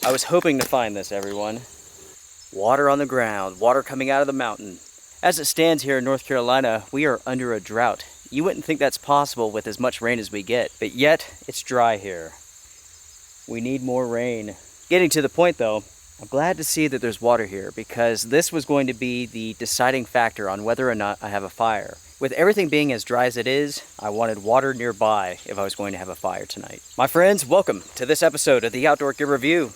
I was hoping to find this, everyone. Water on the ground, water coming out of the mountain. As it stands here in North Carolina, we are under a drought. You wouldn't think that's possible with as much rain as we get, but yet it's dry here. We need more rain. Getting to the point though, I'm glad to see that there's water here because this was going to be the deciding factor on whether or not I have a fire. With everything being as dry as it is, I wanted water nearby if I was going to have a fire tonight. My friends, welcome to this episode of the Outdoor Gear Review.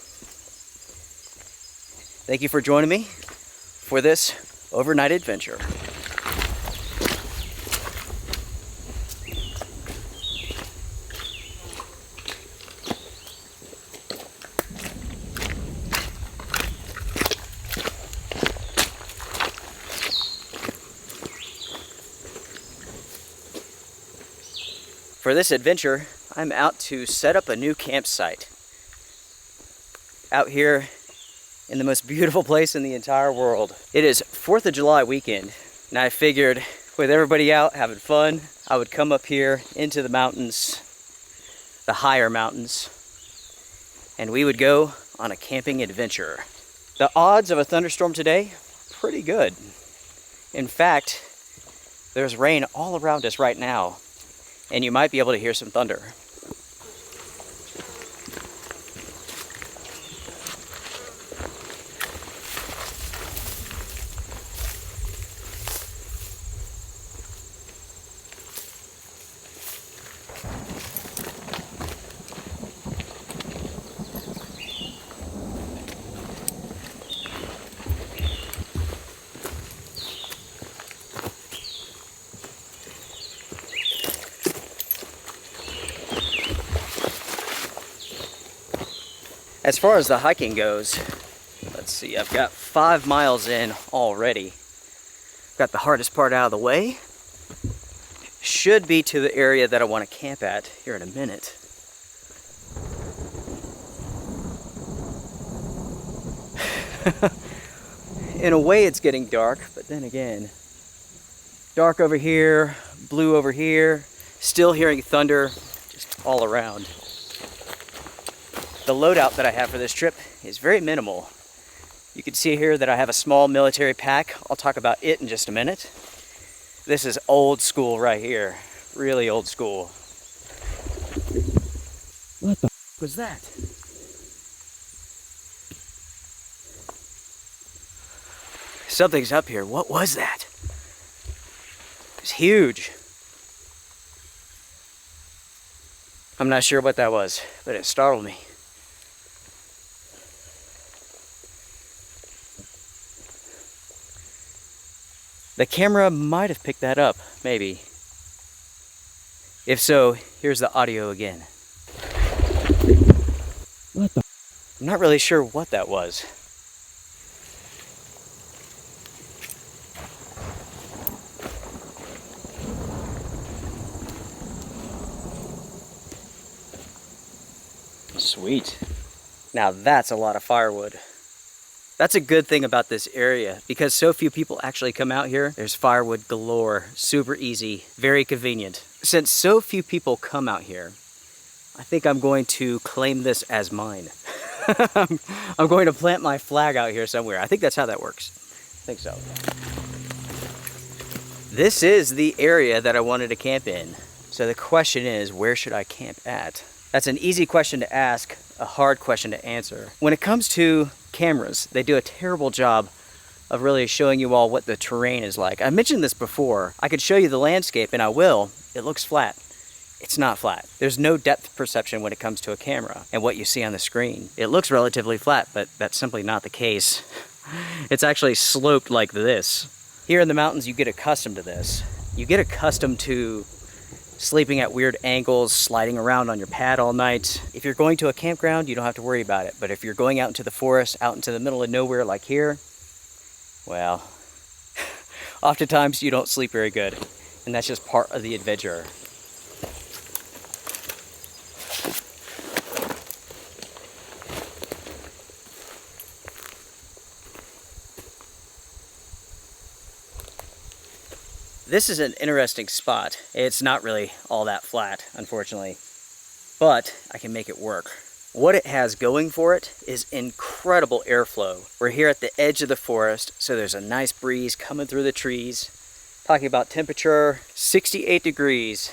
Thank you for joining me for this overnight adventure. For this adventure, I'm out to set up a new campsite. Out here in the most beautiful place in the entire world. It is 4th of July weekend, and I figured with everybody out having fun, I would come up here into the mountains, the higher mountains, and we would go on a camping adventure. The odds of a thunderstorm today, pretty good. In fact, there's rain all around us right now, and you might be able to hear some thunder. As far as the hiking goes, let's see, I've got 5 miles in already. Got the hardest part out of the way. Should be to the area that I want to camp at here in a minute. In a way it's getting dark, but then again, dark over here, blue over here, still hearing thunder just all around. The loadout that I have for this trip is very minimal. You can see here that I have a small military pack. I'll talk about it in just a minute. This is old school right here. Really old school. What the f was that? Something's up here. What was that? It's huge. I'm not sure what that was, but it startled me. The camera might have picked that up, maybe. If so, here's the audio again. What the? I'm not really sure what that was. Sweet. Now that's a lot of firewood. That's a good thing about this area because so few people actually come out here. There's firewood galore, super easy, very convenient. Since so few people come out here, I think I'm going to claim this as mine. I'm going to plant my flag out here somewhere. I think that's how that works. I think so. This is the area that I wanted to camp in. So the question is, where should I camp at? That's an easy question to ask, a hard question to answer. When it comes to cameras, they do a terrible job of really showing you all what the terrain is like. I mentioned this before. I could show you the landscape, and I will. It looks flat. It's not flat. There's no depth perception when it comes to a camera and what you see on the screen. It looks relatively flat, but that's simply not the case. It's actually sloped like this. Here in the mountains, you get accustomed to this. You get accustomed to sleeping at weird angles, sliding around on your pad all night. If you're going to a campground, you don't have to worry about it. But if you're going out into the forest, out into the middle of nowhere like here, well, oftentimes you don't sleep very good. And that's just part of the adventure. This is an interesting spot. It's not really all that flat, unfortunately, but I can make it work. What it has going for it is incredible airflow. We're here at the edge of the forest, so there's a nice breeze coming through the trees. Talking about temperature, 68 degrees,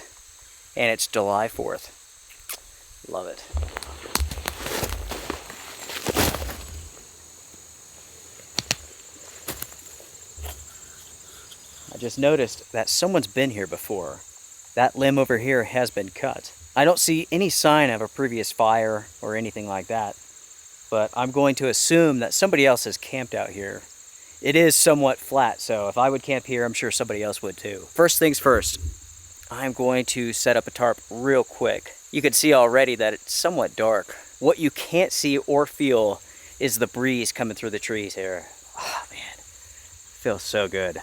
and it's July 4th. Love it. I just noticed that someone's been here before. That limb over here has been cut. I don't see any sign of a previous fire or anything like that, but I'm going to assume that somebody else has camped out here. It is somewhat flat, so if I would camp here, I'm sure somebody else would too. First things first, I'm going to set up a tarp real quick. You can see already that it's somewhat dark. What you can't see or feel is the breeze coming through the trees here. Oh man, feels so good.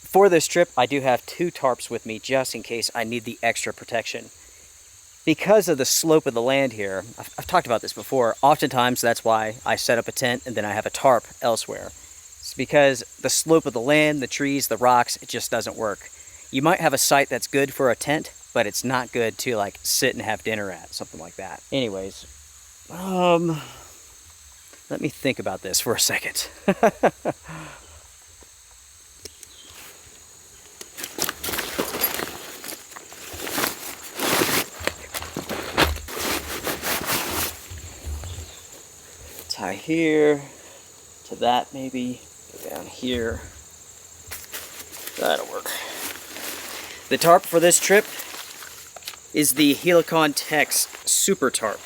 For this trip, I do have 2 tarps with me just in case I need the extra protection. Because of the slope of the land here, I've talked about this before, oftentimes that's why I set up a tent and then I have a tarp elsewhere. It's because the slope of the land, the trees, the rocks, it just doesn't work. You might have a site that's good for a tent, but it's not good to like sit and have dinner at, something like that. Anyways, let me think about this for a second. Tie here to that, maybe go down here. That'll work. The tarp for this trip is the Helicon Tex Super Tarp.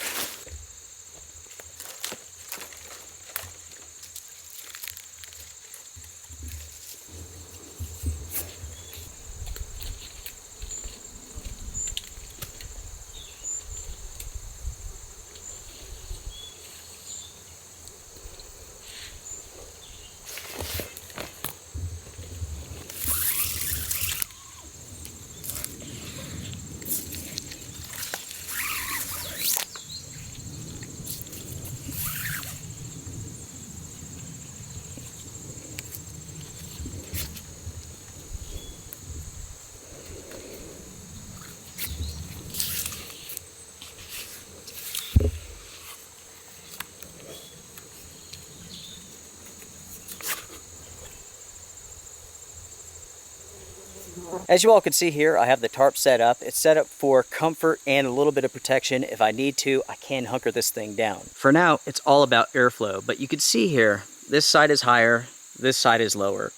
As you all can see here, I have the tarp set up. It's set up for comfort and a little bit of protection. If I need to, I can hunker this thing down. For now, it's all about airflow, but you can see here, this side is higher, this side is lower.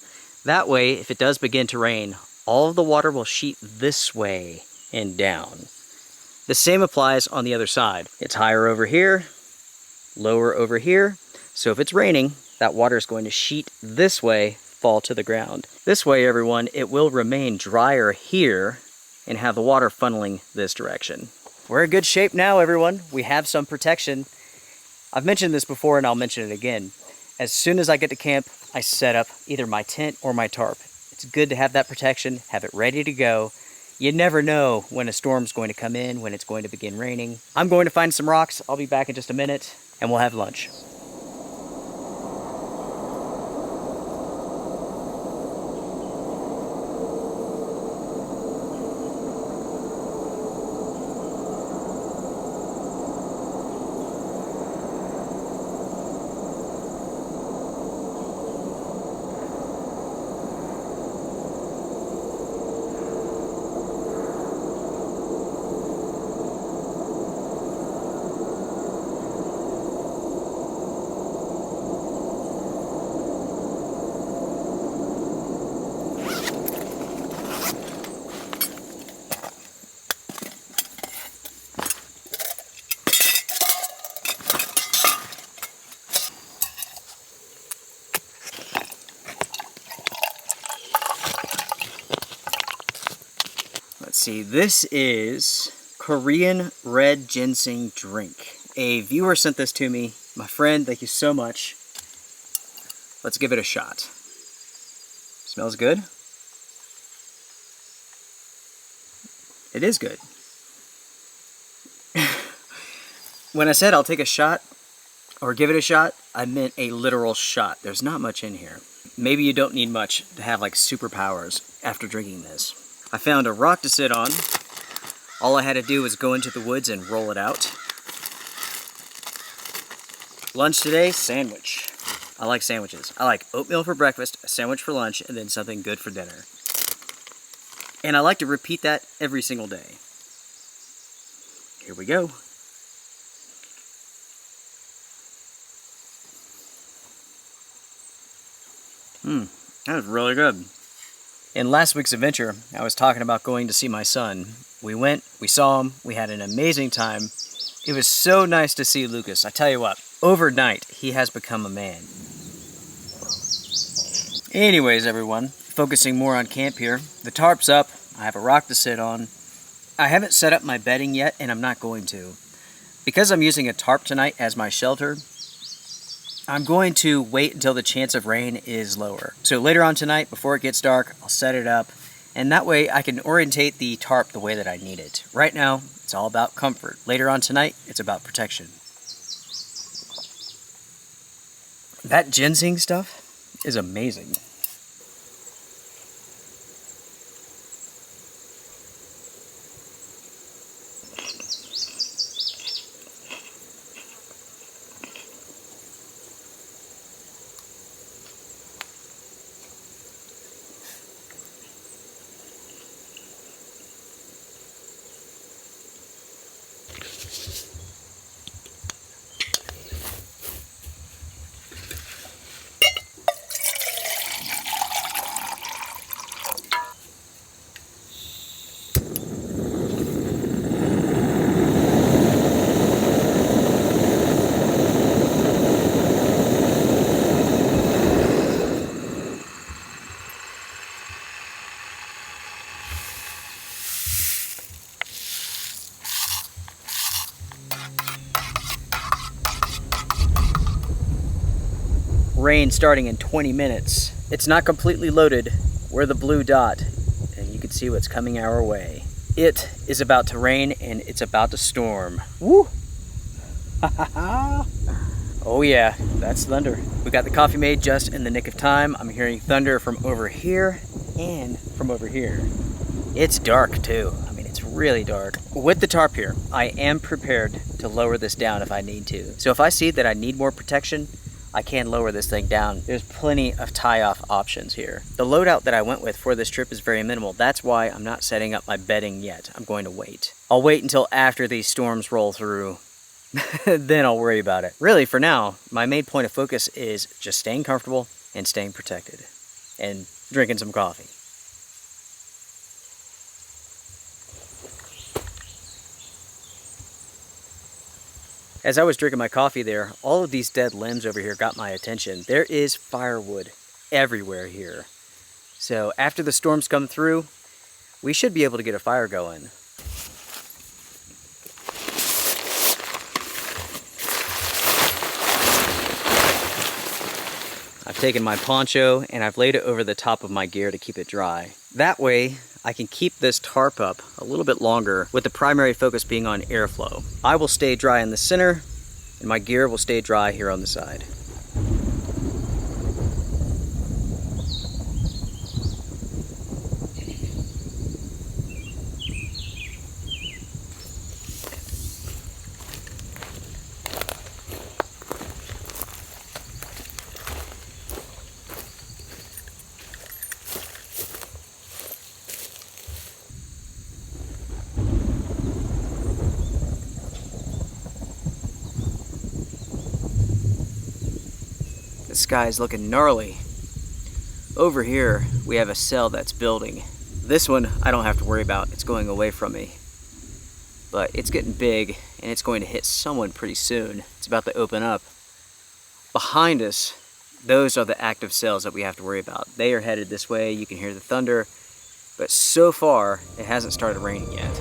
That way, if it does begin to rain, all of the water will sheet this way and down. The same applies on the other side. It's higher over here, lower over here. So if it's raining, that water is going to sheet this way, fall to the ground. This way, everyone, it will remain drier here and have the water funneling this direction. We're in good shape now, everyone. We have some protection. I've mentioned this before and I'll mention it again. As soon as I get to camp, I set up either my tent or my tarp. It's good to have that protection, have it ready to go. You never know when a storm's going to come in, when it's going to begin raining. I'm going to find some rocks. I'll be back in just a minute and we'll have lunch. Let's see, this is Korean red ginseng drink. A viewer sent this to me. My friend, thank you so much. Let's give it a shot. Smells good. It is good. When I said I'll take a shot or give it a shot, I meant a literal shot. There's not much in here. Maybe you don't need much to have like superpowers after drinking this. I found a rock to sit on. All I had to do was go into the woods and roll it out. Lunch today, sandwich. I like sandwiches. I like oatmeal for breakfast, a sandwich for lunch, and then something good for dinner. And I like to repeat that every single day. Here we go. That was really good. In last week's adventure, I was talking about going to see my son. We went, we saw him, we had an amazing time. It was so nice to see Lucas. I tell you what, overnight, he has become a man. Anyways, everyone, focusing more on camp here. The tarp's up, I have a rock to sit on. I haven't set up my bedding yet, and I'm not going to. Because I'm using a tarp tonight as my shelter, I'm going to wait until the chance of rain is lower. So later on tonight, before it gets dark, I'll set it up, and that way I can orientate the tarp the way that I need it. Right now, it's all about comfort. Later on tonight, it's about protection. That ginseng stuff is amazing. Rain starting in 20 minutes. It's not completely loaded. We're the blue dot, and you can see what's coming our way. It is about to rain, and it's about to storm. Woo! Oh yeah, that's thunder. We got the coffee made just in the nick of time. I'm hearing thunder from over here and from over here. It's dark too. I mean, it's really dark. With the tarp here, I am prepared to lower this down if I need to. So if I see that I need more protection, I can lower this thing down. There's plenty of tie-off options here. The loadout that I went with for this trip is very minimal. That's why I'm not setting up my bedding yet. I'm going to wait. I'll wait until after these storms roll through. Then I'll worry about it. Really, for now, my main point of focus is just staying comfortable and staying protected. And drinking some coffee. As I was drinking my coffee there, all of these dead limbs over here got my attention. There is firewood everywhere here. So after the storms come through, we should be able to get a fire going. I've taken my poncho and I've laid it over the top of my gear to keep it dry. That way, I can keep this tarp up a little bit longer with the primary focus being on airflow. I will stay dry in the center and my gear will stay dry here on the side. The sky's looking gnarly. Over here, we have a cell that's building. This one, I don't have to worry about. It's going away from me. But it's getting big, and it's going to hit someone pretty soon. It's about to open up. Behind us, those are the active cells that we have to worry about. They are headed this way. You can hear the thunder. But so far, it hasn't started raining yet.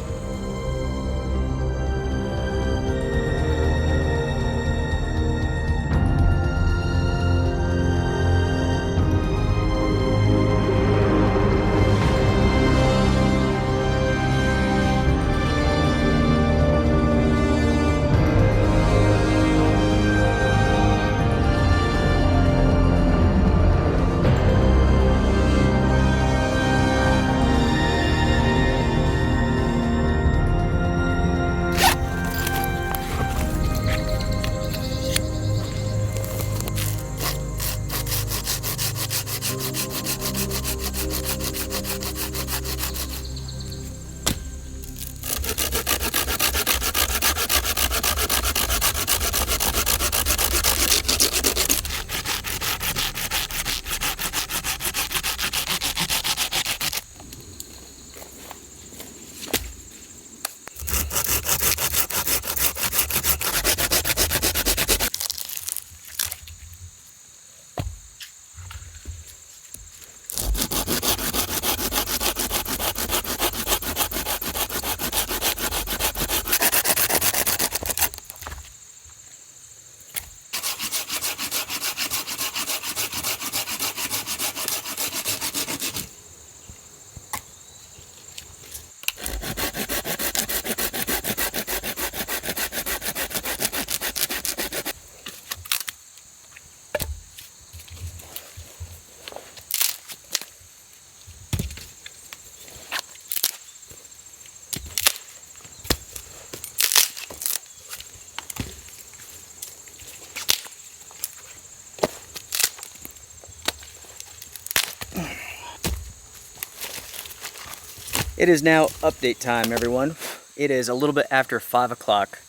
It is now update time, everyone. It is a little bit after 5 o'clock.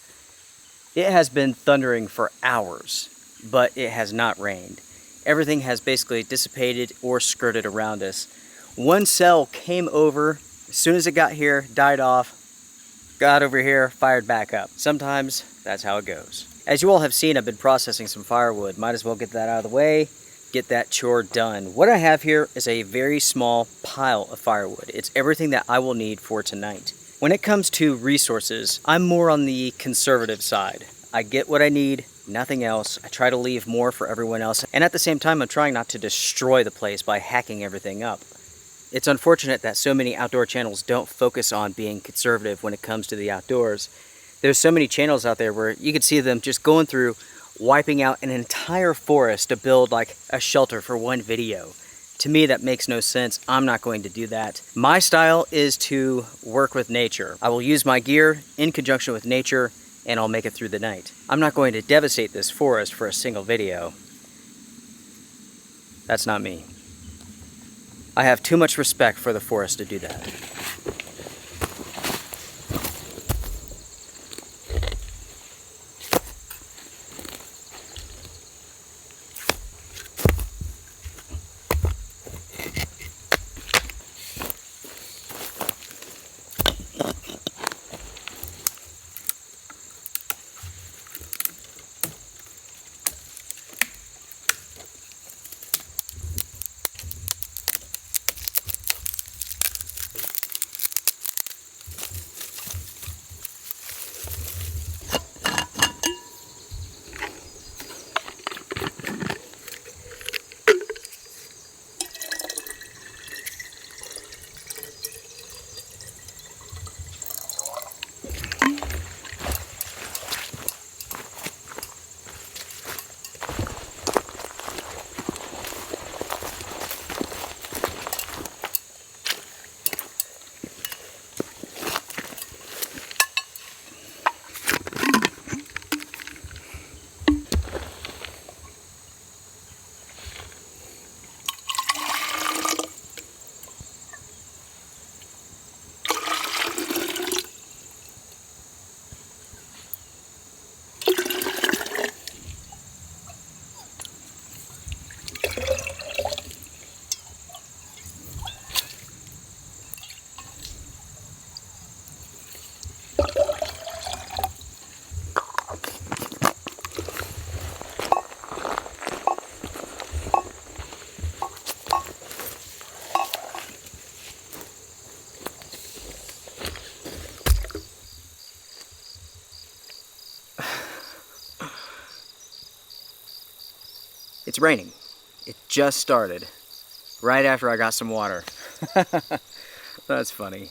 It has been thundering for hours, but it has not rained. Everything has basically dissipated or skirted around us. One cell came over, as soon as it got here, died off, got over here, fired back up. Sometimes that's how it goes. As you all have seen, I've been processing some firewood. Might as well get that out of the way, get that chore done. What I have here is a very small pile of firewood. It's everything that I will need for tonight. When it comes to resources, I'm more on the conservative side. I get what I need, nothing else. I try to leave more for everyone else. And at the same time, I'm trying not to destroy the place by hacking everything up. It's unfortunate that so many outdoor channels don't focus on being conservative when it comes to the outdoors. There's so many channels out there where you could see them just going through, wiping out an entire forest to build like a shelter for one video. To me, that makes no sense. I'm not going to do that. My style is to work with nature. I will use my gear in conjunction with nature, and I'll make it through the night. I'm not going to devastate this forest for a single video. That's not me. I have too much respect for the forest to do that. It's raining. It just started, right after I got some water. That's funny.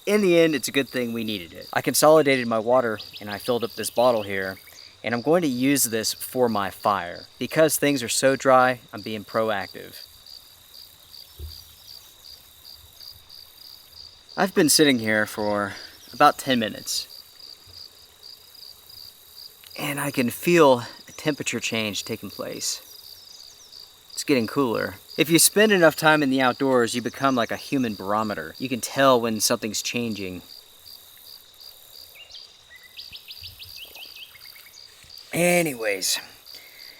In the end, it's a good thing we needed it. I consolidated my water and I filled up this bottle here, and I'm going to use this for my fire. Because things are so dry, I'm being proactive. I've been sitting here for about 10 minutes, and I can feel a temperature change taking place. It's getting cooler. If you spend enough time in the outdoors, you become like a human barometer. You can tell when something's changing. Anyways,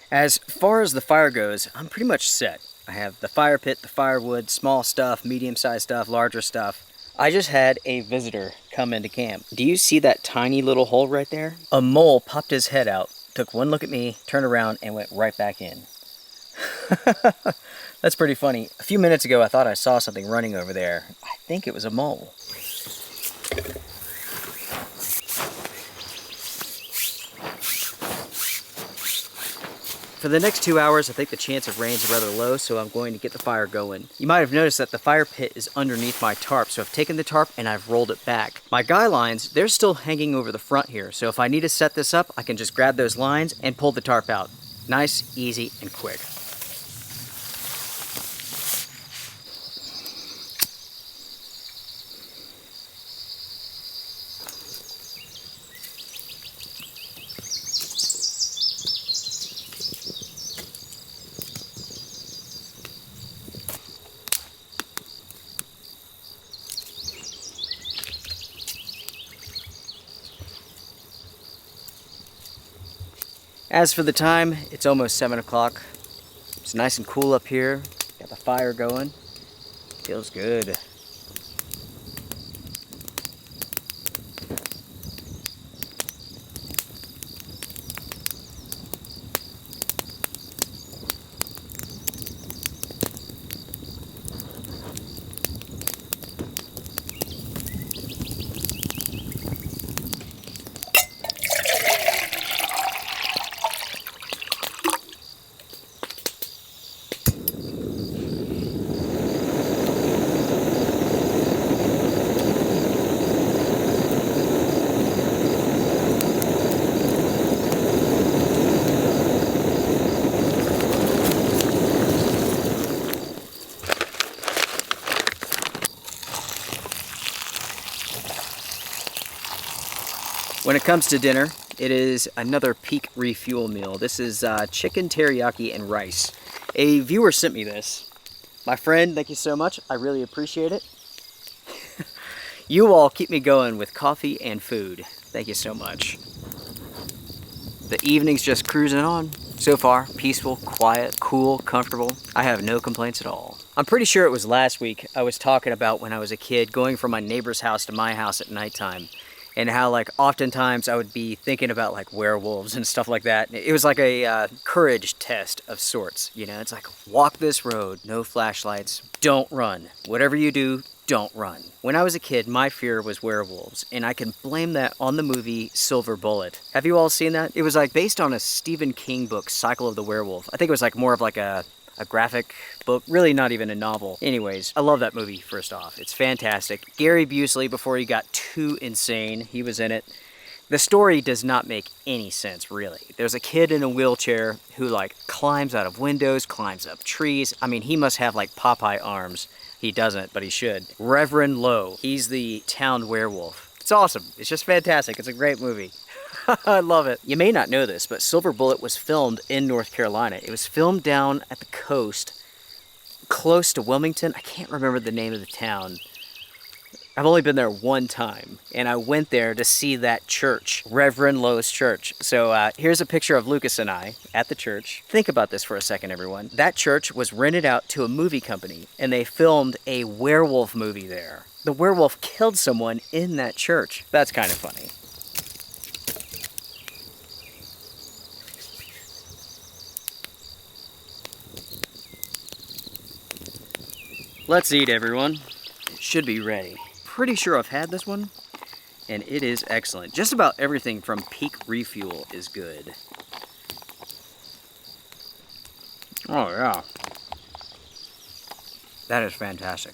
as far as the fire goes, I'm pretty much set. I have the fire pit, the firewood, small stuff, medium-sized stuff, larger stuff. I just had a visitor come into camp. Do you see that tiny little hole right there? A mole popped his head out, took one look at me, turned around, and went right back in. That's pretty funny. A few minutes ago, I thought I saw something running over there. I think it was a mole. For the next 2 hours, I think the chance of rain is rather low, so I'm going to get the fire going. You might have noticed that the fire pit is underneath my tarp, so I've taken the tarp and I've rolled it back. My guy lines, they're still hanging over the front here, so if I need to set this up, I can just grab those lines and pull the tarp out. Nice, easy, and quick. As for the time, it's almost 7 o'clock. It's nice and cool up here. Got the fire going. Feels good. When it comes to dinner, it is another peak refuel meal. This is chicken teriyaki and rice. A viewer sent me this. My friend, thank you so much. I really appreciate it. You all keep me going with coffee and food. Thank you so much. The evening's just cruising on. So far, peaceful, quiet, cool, comfortable. I have no complaints at all. I'm pretty sure it was last week I was talking about when I was a kid going from my neighbor's house to my house at nighttime. And how like oftentimes I would be thinking about like werewolves and stuff like that. It was like a courage test of sorts, you know. It's like, walk this road, no flashlights, don't run. Whatever you do, don't run. When I was a kid, my fear was werewolves, and I can blame that on the movie Silver Bullet. Have you all seen that? It was like based on a Stephen King book, Cycle of the Werewolf. I think it was like more of like a graphic book, really not even a novel. Anyways, I love that movie, first off. It's fantastic. Gary Busey, before he got too insane, he was in it. The story does not make any sense, really. There's a kid in a wheelchair who like climbs out of windows, climbs up trees. I mean, he must have like Popeye arms. He doesn't, but he should. Reverend Lowe, he's the town werewolf. It's awesome. It's just fantastic. It's a great movie. I love it. You may not know this, but Silver Bullet was filmed in North Carolina. It was filmed down at the coast, close to Wilmington. I can't remember the name of the town. I've only been there one time, and I went there to see that church, Reverend Lowe's church. So here's a picture of Lucas and I at the church. Think about this for a second, everyone. That church was rented out to a movie company, and they filmed a werewolf movie there. The werewolf killed someone in that church. That's kind of funny. Let's eat, everyone. It should be ready. Pretty sure I've had this one, and it is excellent. Just about everything from Peak Refuel is good. Oh yeah. That is fantastic.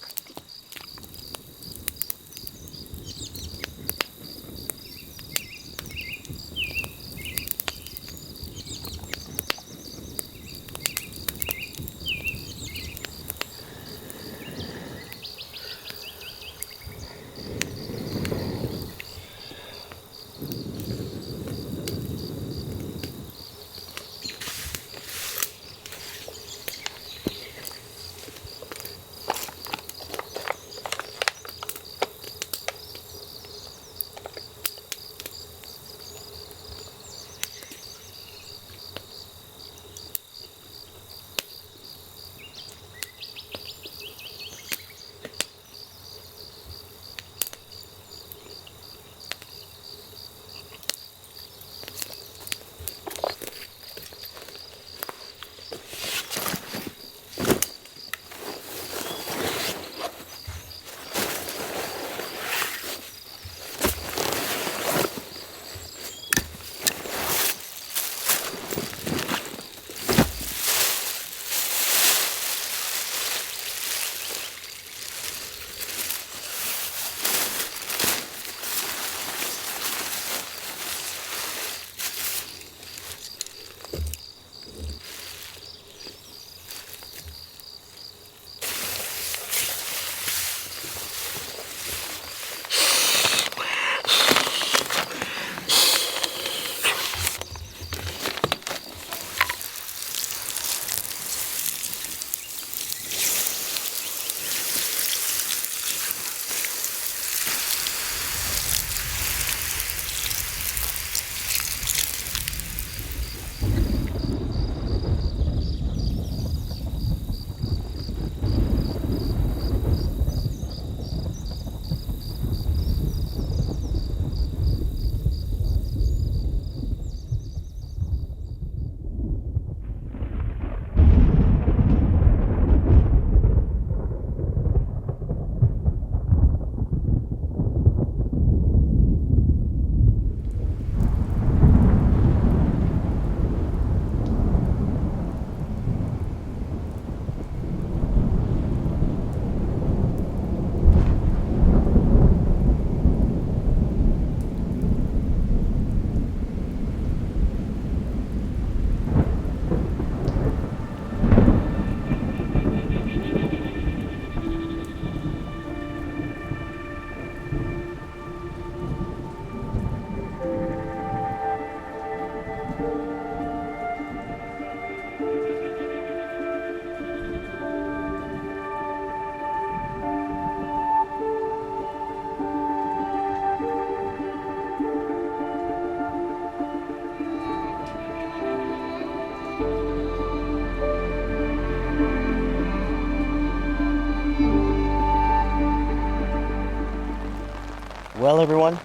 Well, everyone,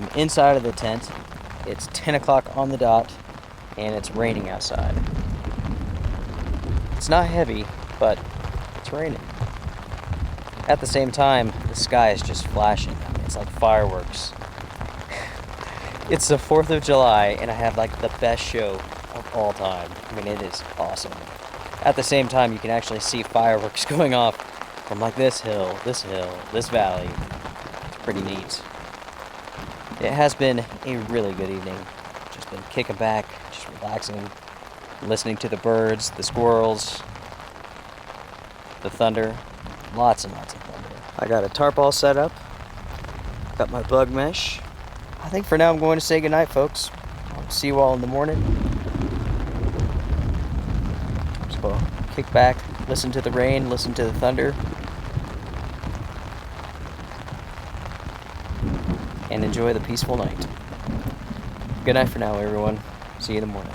I'm inside of the tent. It's 10 o'clock on the dot, and it's raining outside. It's not heavy, but it's raining. At the same time, the sky is just flashing. I mean, it's like fireworks. It's the 4th of July, and I have like the best show of all time. I mean, it is awesome. At the same time, you can actually see fireworks going off from like this hill, this valley. It's pretty neat. It has been a really good evening. Just been kicking back, just relaxing, listening to the birds, the squirrels, the thunder, lots and lots of thunder. I got a tarp all set up, got my bug mesh. I think for now I'm going to say goodnight, folks. I'll see you all in the morning. So kick back, listen to the rain, listen to the thunder, and enjoy the peaceful night. Good night for now, everyone. See you in the morning.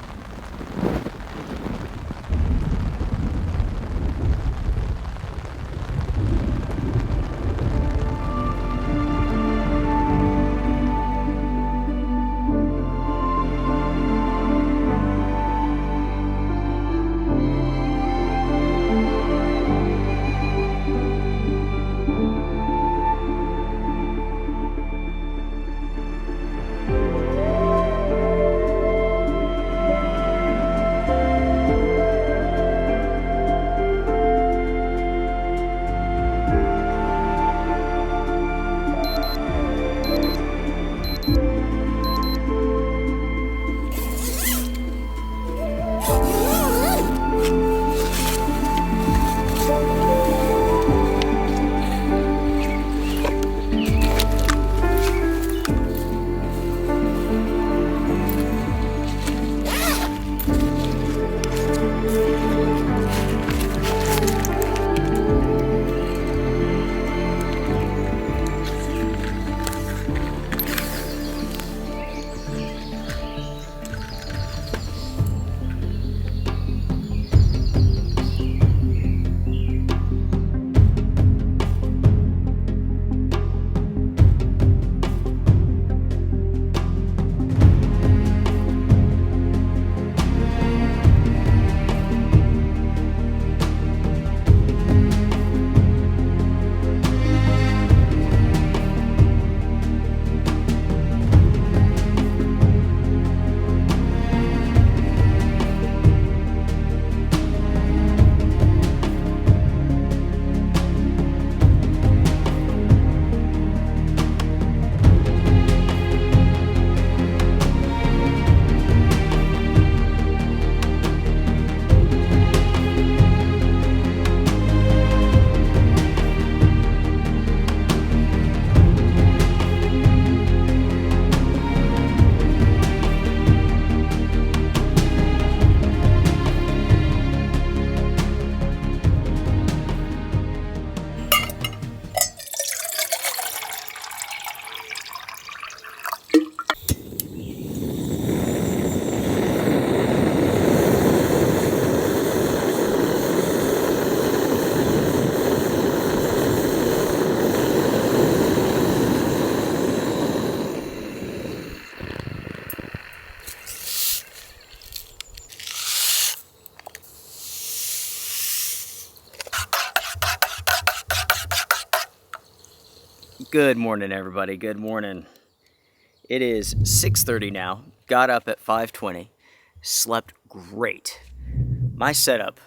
Good morning, everybody. Good morning. It is 6:30 now. Got up at 5:20. Slept great. My setup,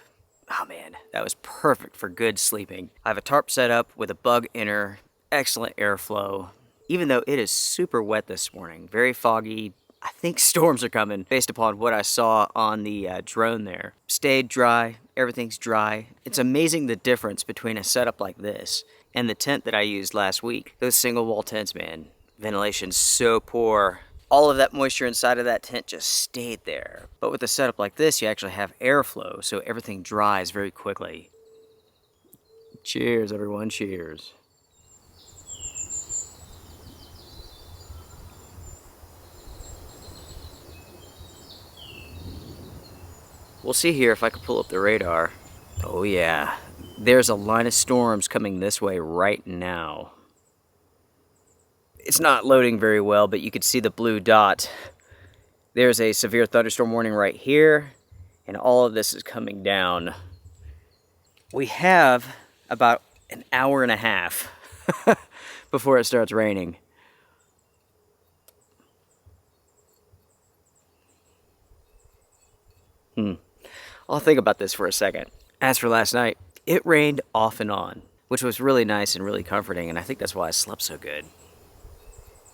oh man, that was perfect for good sleeping. I have a tarp set up with a bug inner, excellent airflow. Even though it is super wet this morning, very foggy. I think storms are coming based upon what I saw on the drone there. Stayed dry, everything's dry. It's amazing the difference between a setup like this and the tent that I used last week. Those single wall tents, man, ventilation's so poor. All of that moisture inside of that tent just stayed there. But with a setup like this, you actually have airflow, so everything dries very quickly. Cheers, everyone, cheers. We'll see here if I can pull up the radar. Oh yeah, there's a line of storms coming this way right now. It's not loading very well, but you can see the blue dot. There's a severe thunderstorm warning right here, and all of this is coming down. We have about an hour and a half before it starts raining. I'll think about this for a second. As for last night, it rained off and on, which was really nice and really comforting, and I think that's why I slept so good.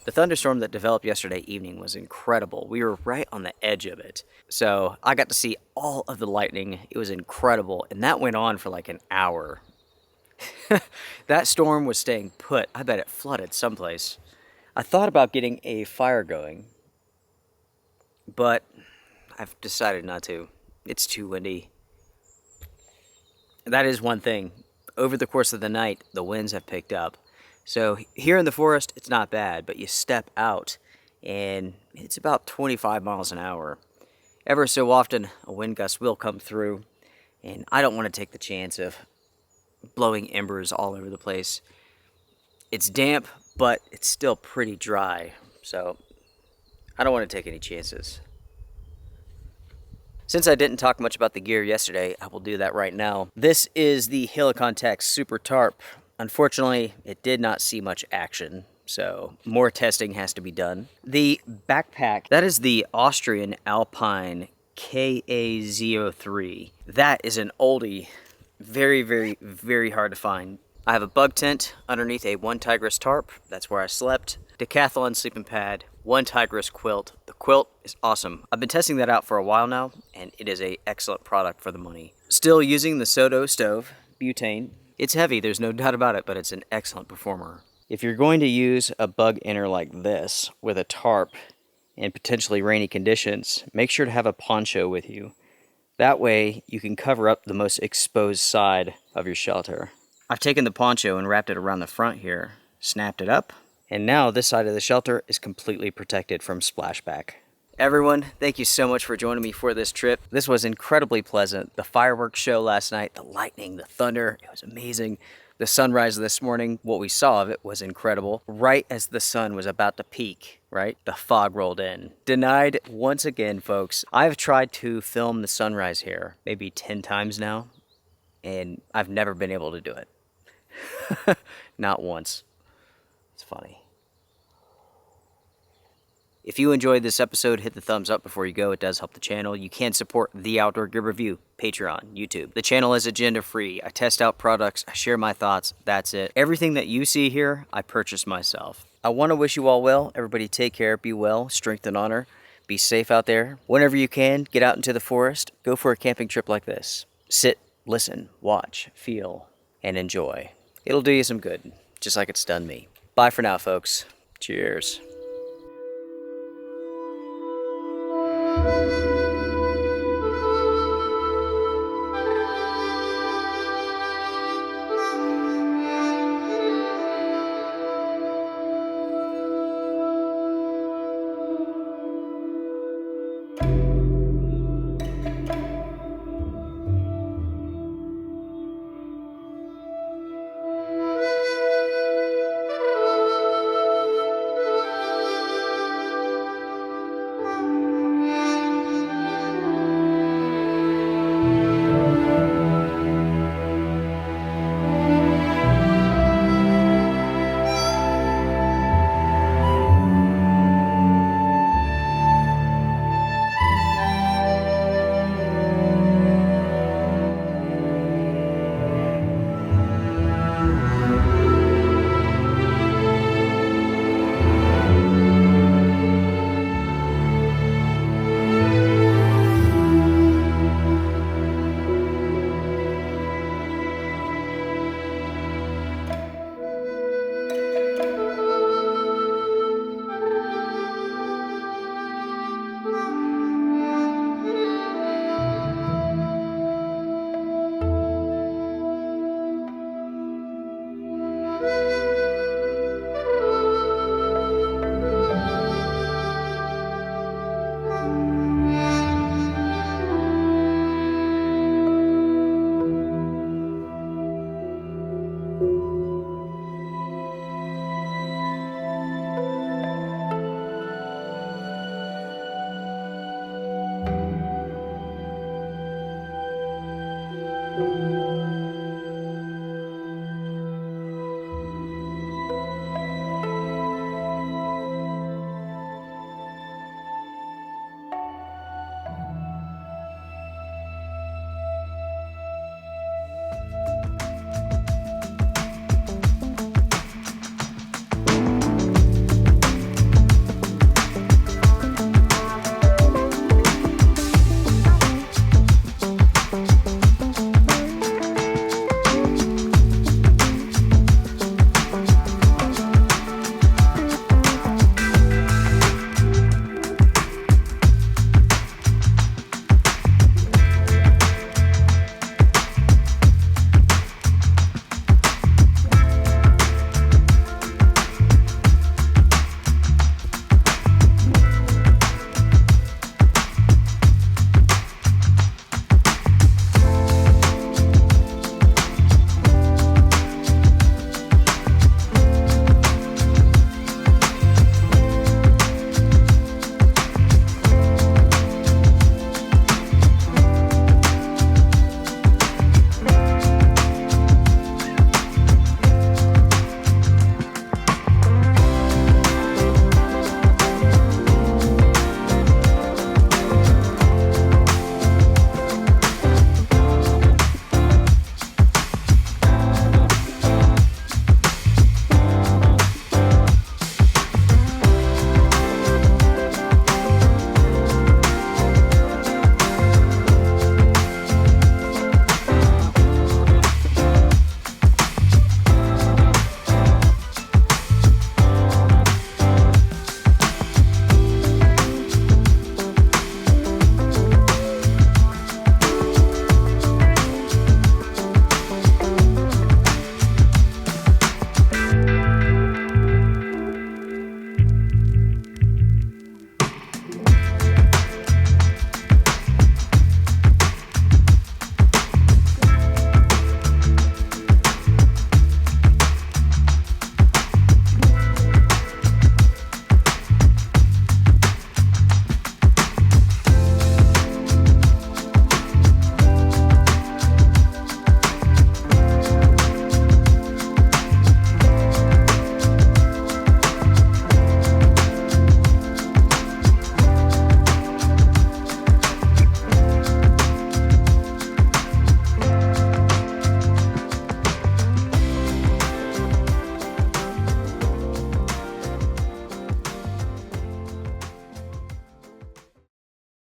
The thunderstorm that developed yesterday evening was incredible. We were right on the edge of it. So I got to see all of the lightning. It was incredible, and that went on for like an hour. That storm was staying put. I bet it flooded someplace. I thought about getting a fire going, but I've decided not to. It's too windy. That is one thing. Over the course of the night, the winds have picked up. So here in the forest, it's not bad, but you step out and it's about 25 miles an hour. Ever so often, a wind gust will come through, and I don't want to take the chance of blowing embers all over the place. It's damp, but it's still pretty dry, so I don't want to take any chances. Since I didn't talk much about the gear yesterday, I will do that right now. This is the Helicon Tech Super Tarp. Unfortunately, it did not see much action, so more testing has to be done. The backpack, that is the Austrian Alpine KA03. That is an oldie. Very, very, very hard to find. I have a bug tent underneath a 1 Tigress tarp. That's where I slept. Decathlon sleeping pad, 1 Tigress quilt. The quilt is awesome. I've been testing that out for a while now, and it is an excellent product for the money. Still using the Soto stove, butane. It's heavy, there's no doubt about it, but it's an excellent performer. If you're going to use a bug inner like this with a tarp in potentially rainy conditions, make sure to have a poncho with you. That way you can cover up the most exposed side of your shelter. I've taken the poncho and wrapped it around the front here, snapped it up, and now this side of the shelter is completely protected from splashback. Everyone, thank you so much for joining me for this trip. This was incredibly pleasant. The fireworks show last night, the lightning, the thunder, it was amazing. The sunrise this morning, what we saw of it was incredible. Right as the sun was about to peak, right, the fog rolled in. Denied once again, folks. I've tried to film the sunrise here maybe 10 times now, and I've never been able to do it. Not once. It's funny. If you enjoyed this episode, hit the thumbs up before you go. It does help the channel. You can support The Outdoor Gear Review, Patreon, YouTube. The channel is agenda-free. I test out products. I share my thoughts. That's it. Everything that you see here, I purchased myself. I want to wish you all well. Everybody take care. Be well. Strength and honor. Be safe out there. Whenever you can, get out into the forest. Go for a camping trip like this. Sit, listen, watch, feel, and enjoy. It'll do you some good, just like it's done me. Bye for now, folks. Cheers.